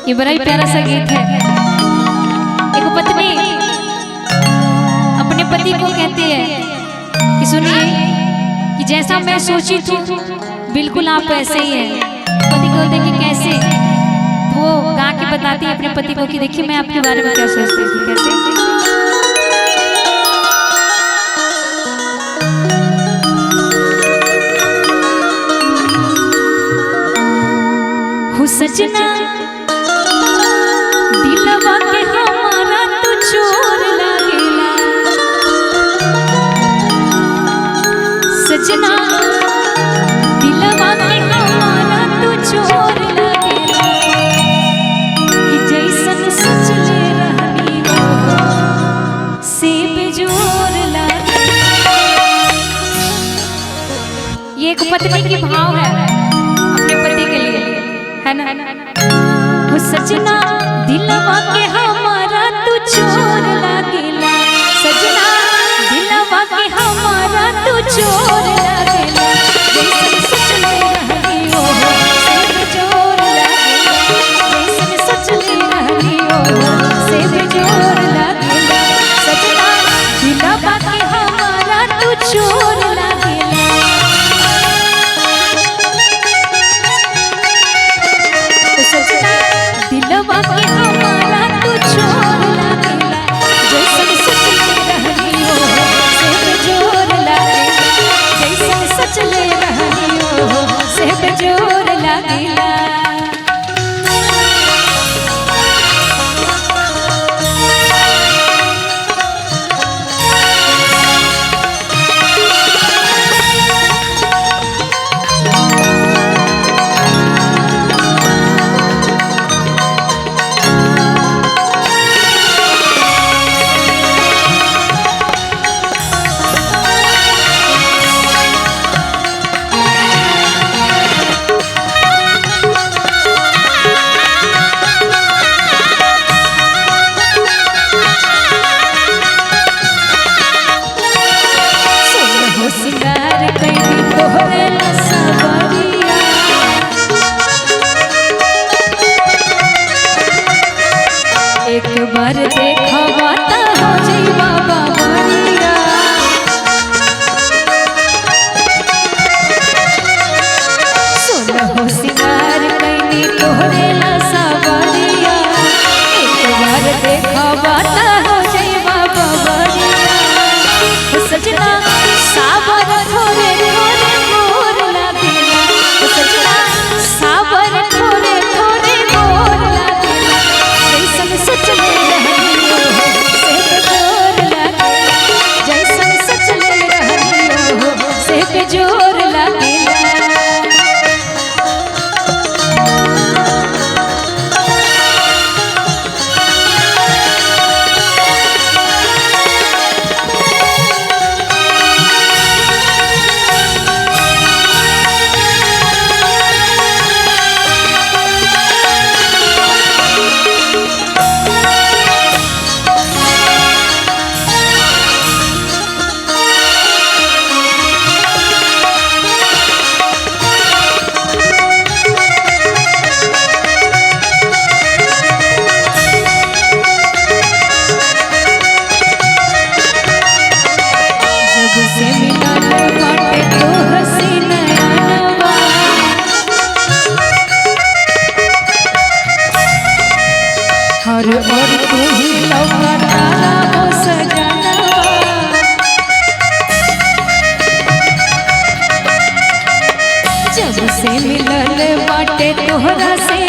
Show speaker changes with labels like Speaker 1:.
Speaker 1: ये बड़ा ही प्यारा सा गीत है। एक पत्नी अपने पति को कहती है कि सुनिए कि जैसा मैं सोची थी बिल्कुल आप ऐसे ही हैं। पति को देखिए कैसे वो गा के बताती है अपने पति को कि देखिए मैं आपके बारे में क्या सोचती थी। कैसे सजना दिलवा के हमारा तो चोर लागेला। सजना दिलवा के हमारा तो चोर लागेला कि जैसन सच ले रहनी से बेजोर लागेला। ये एक पत्नी की भाव है अपने पति के लिए, है ना। वो सजना दिलवा के हमारा तू चोर लागेला। सजना दिलवा के हमारा तू चोर लागेला। जैसन सच ले रहनी हो से बेजोर लागेला। जैसन सच ले रहनी हो से बेजोर लागेला। सजना दिलवा के हमारा तू चोर लागेला। दिलवा के हमारा तू चोर लागेला। जैसन सच ले रहनी हो से बेजोर लागेला। जैसन सच ले रहनी हो से बेजोर लागेला। एक बार देखवा ता हो जइबा बाबरिया। सोलहो सिंगार कैनी तोहरे ला सावरिया। एक बार देखवा ता हो जइबा बाबरिया। सजना सावर थोरे थोरे मोर लागेला। सजना सावर थोरे थोरे मोर लागेला। जैसन सच ले रहनी हो से बेजोर लागेला। जैसन सच ले रहनी हो से बेजोर लागेला। से मिलन बाटे तो हसी नयनवा। हर और तू ही लौकता हो सजनवा। जब से मिलन बाटे तोहरा से